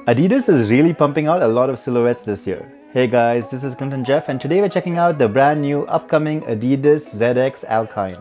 Adidas is really pumping out a lot of silhouettes this year. Hey guys, this is Clinton Jeff and today we're checking out the brand new upcoming Adidas ZX Alkyne.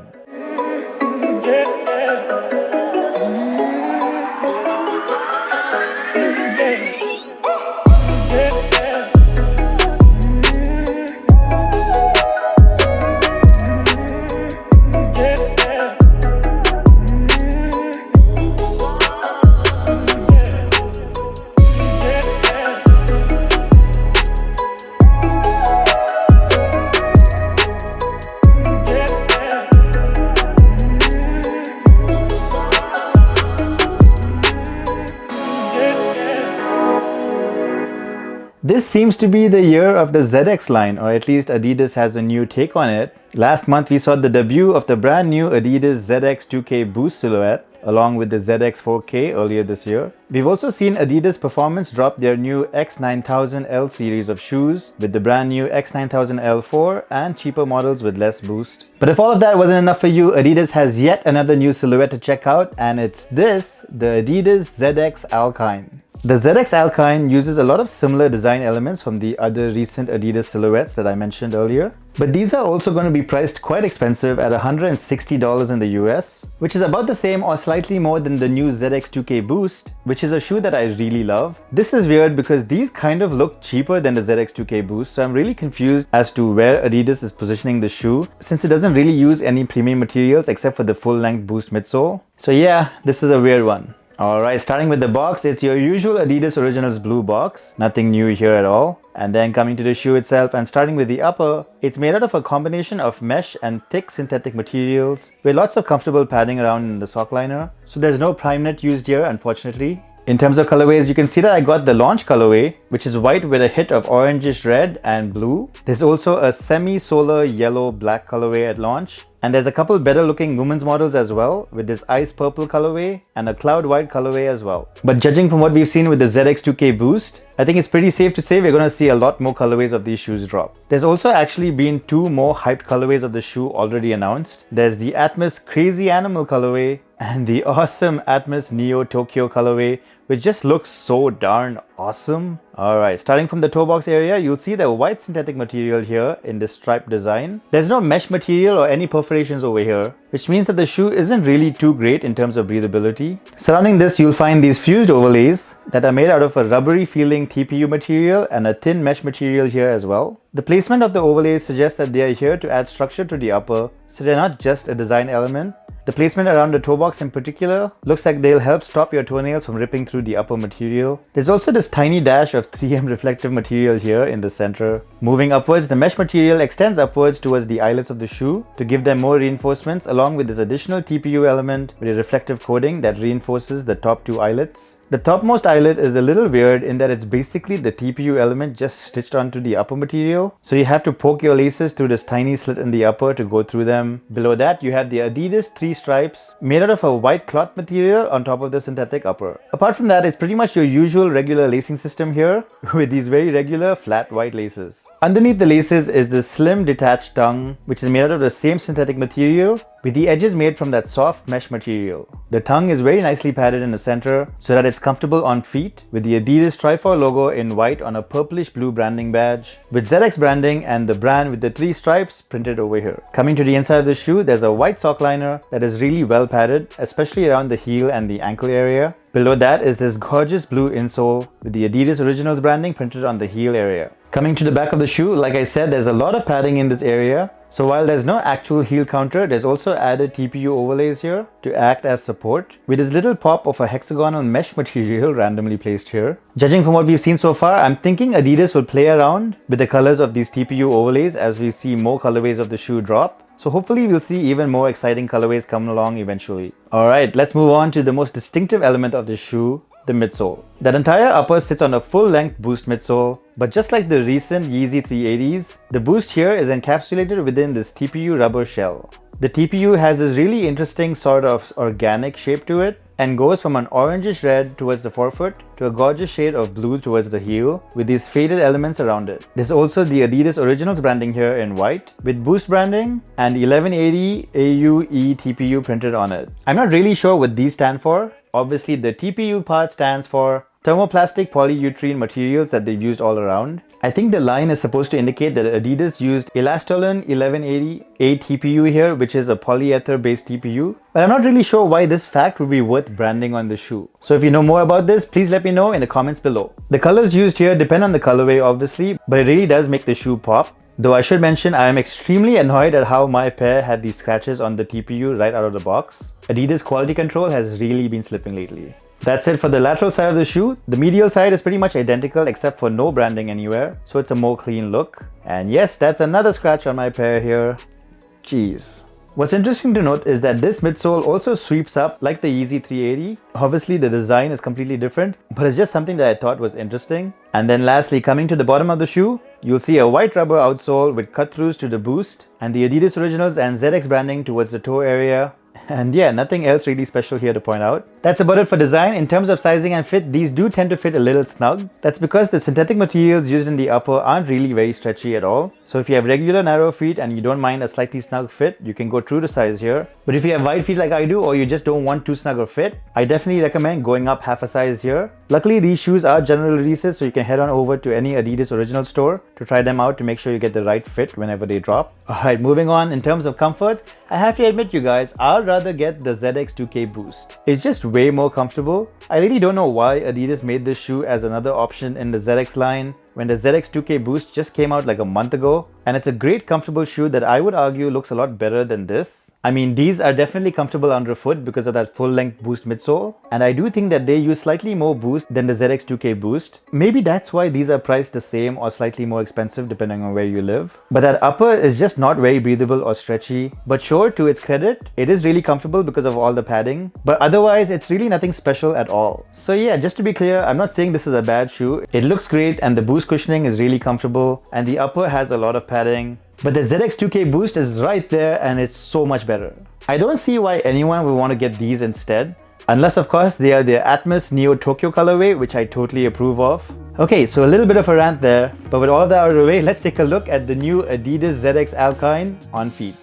This seems to be the year of the ZX line, or at least Adidas has a new take on it. Last month we saw the debut of the brand new Adidas ZX 2K Boost silhouette along with the ZX 4K earlier this year. We've also seen Adidas Performance drop their new X9000L series of shoes with the brand new X9000L4 and cheaper models with less boost. But if all of that wasn't enough for you, Adidas has yet another new silhouette to check out, and it's this, the Adidas ZX Alkyne. The ZX Alkyne uses a lot of similar design elements from the other recent Adidas silhouettes that I mentioned earlier, but these are also going to be priced quite expensive at $160 in the US, which is about the same or slightly more than the new ZX 2K Boost, which is a shoe that I really love. This is weird because these kind of look cheaper than the ZX 2K Boost, so I'm really confused as to where Adidas is positioning the shoe since it doesn't really use any premium materials except for the full-length Boost midsole. So yeah, this is a weird one. Alright, starting with the box, it's your usual Adidas Originals blue box. Nothing new here at all. And then coming to the shoe itself and starting with the upper, it's made out of a combination of mesh and thick synthetic materials with lots of comfortable padding around in the sock liner. So there's no prime knit used here, unfortunately. In terms of colorways, you can see that I got the launch colorway, which is white with a hit of orangish red and blue. There's also a semi-solar yellow black colorway at launch. And there's a couple better looking women's models as well, with this ice purple colorway and a cloud white colorway as well. But judging from what we've seen with the ZX 2K Boost, I think it's pretty safe to say we're going to see a lot more colorways of these shoes drop. There's also actually been two more hyped colorways of the shoe already announced. There's the Atmos Crazy Animal colorway and the awesome Atmos Neo Tokyo colorway, which just looks so darn awesome. Alright, starting from the toe box area, you'll see the white synthetic material here in this striped design. There's no mesh material or any perforations over here, which means that the shoe isn't really too great in terms of breathability. Surrounding this, you'll find these fused overlays that are made out of a rubbery feeling TPU material and a thin mesh material here as well. The placement of the overlays suggests that they are here to add structure to the upper, so they're not just a design element. The placement around the toe box in particular looks like they'll help stop your toenails from ripping through the upper material. There's also this tiny dash of 3M reflective material here in the center. Moving upwards, the mesh material extends upwards towards the eyelets of the shoe to give them more reinforcements, along with this additional TPU element with a reflective coating that reinforces the top two eyelets. The topmost eyelet is a little weird in that it's basically the TPU element just stitched onto the upper material. So you have to poke your laces through this tiny slit in the upper to go through them. Below that, you have the Adidas 3 stripes made out of a white cloth material on top of the synthetic upper. Apart from that, it's pretty much your usual regular lacing system here with these very regular flat white laces. Underneath the laces is the slim detached tongue, which is made out of the same synthetic material with the edges made from that soft mesh material. The tongue is very nicely padded in the center so that it's comfortable on feet, with the Adidas Trifor logo in white on a purplish blue branding badge with ZX branding and the brand with the 3 stripes printed over here. Coming to the inside of the shoe, there's a white sock liner that is really well padded, especially around the heel and the ankle area. Below that is this gorgeous blue insole with the Adidas Originals branding printed on the heel area. Coming to the back of the shoe, like I said, there's a lot of padding in this area. So while there's no actual heel counter, there's also added TPU overlays here to act as support, with this little pop of a hexagonal mesh material randomly placed here. Judging from what we've seen so far, I'm thinking Adidas will play around with the colors of these TPU overlays as we see more colorways of the shoe drop. So hopefully we'll see even more exciting colorways come along eventually. Alright, let's move on to the most distinctive element of the shoe, the midsole. That entire upper sits on a full-length Boost midsole, but just like the recent Yeezy 380s, the Boost here is encapsulated within this TPU rubber shell. The TPU has this really interesting sort of organic shape to it and goes from an orangish red towards the forefoot to a gorgeous shade of blue towards the heel with these faded elements around it. There's also the Adidas Originals branding here in white with Boost branding and 1180 AUE TPU printed on it. I'm not really sure what these stand for. Obviously the TPU part stands for thermoplastic polyurethane materials that they've used all around. I think the line is supposed to indicate that Adidas used elastolin 1180A TPU here, which is a polyether based TPU. But I'm not really sure why this fact would be worth branding on the shoe. So if you know more about this, please let me know in the comments below. The colors used here depend on the colorway obviously, but it really does make the shoe pop. Though I should mention I am extremely annoyed at how my pair had these scratches on the TPU right out of the box. Adidas quality control has really been slipping lately. That's it for the lateral side of the shoe. The medial side is pretty much identical except for no branding anywhere, so it's a more clean look. And yes, that's another scratch on my pair here. Jeez. What's interesting to note is that this midsole also sweeps up like the Yeezy 380. Obviously the design is completely different, but it's just something that I thought was interesting. And then lastly, coming to the bottom of the shoe, you'll see a white rubber outsole with cut-throughs to the boost and the Adidas Originals and ZX branding towards the toe area. And yeah, nothing else really special here to point out. That's about it for design. In terms of sizing and fit, these do tend to fit a little snug. That's because the synthetic materials used in the upper aren't really very stretchy at all. So if you have regular narrow feet and you don't mind a slightly snug fit, you can go true to size here. But if you have wide feet like I do, or you just don't want too snug a fit, I definitely recommend going up half a size here. Luckily, these shoes are general releases, so you can head on over to any Adidas Original store to try them out to make sure you get the right fit whenever they drop. Alright, moving on. In terms of comfort, I have to admit you guys, I'd rather get the ZX 2K Boost. It's just way more comfortable. I really don't know why Adidas made this shoe as another option in the ZX line when the ZX 2K Boost just came out like a month ago. And it's a great comfortable shoe that I would argue looks a lot better than this. I mean, these are definitely comfortable underfoot because of that full-length Boost midsole, and I do think that they use slightly more boost than the ZX 2K Boost. Maybe that's why these are priced the same or slightly more expensive depending on where you live. But that upper is just not very breathable or stretchy. But sure, to its credit, it is really comfortable because of all the padding. But otherwise, it's really nothing special at all. So yeah, just to be clear, I'm not saying this is a bad shoe. It looks great and the Boost cushioning is really comfortable and the upper has a lot of padding. But the ZX 2K Boost is right there and it's so much better. I don't see why anyone would want to get these instead. Unless of course they are the Atmos Neo Tokyo colorway, which I totally approve of. Okay, so a little bit of a rant there. But with all of that out of the way, let's take a look at the new Adidas ZX Alkyne on feet.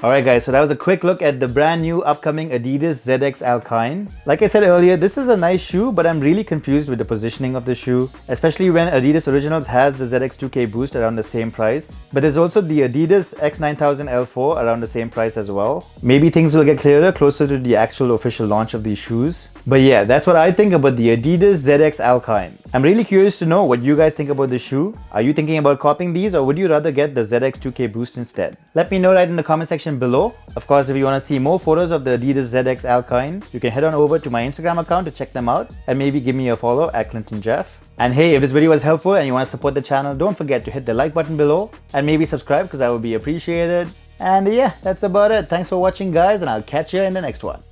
Alright guys, so that was a quick look at the brand new upcoming Adidas ZX Alkyne. Like I said earlier, this is a nice shoe, but I'm really confused with the positioning of the shoe, especially when Adidas Originals has the ZX 2K Boost around the same price. But there's also the Adidas X9000 L4 around the same price as well. Maybe things will get clearer closer to the actual official launch of these shoes. But yeah, that's what I think about the Adidas ZX Alkyne. I'm really curious to know what you guys think about the shoe. Are you thinking about copying these, or would you rather get the ZX 2K Boost instead? Let me know right in the comment section below. Of course, if you want to see more photos of the Adidas ZX Alkyne, you can head on over to my Instagram account to check them out and maybe give me a follow at ClintonJeff. And hey, if this video was helpful and you want to support the channel, don't forget to hit the like button below and maybe subscribe because that would be appreciated. And yeah, that's about it. Thanks for watching guys, and I'll catch you in the next one.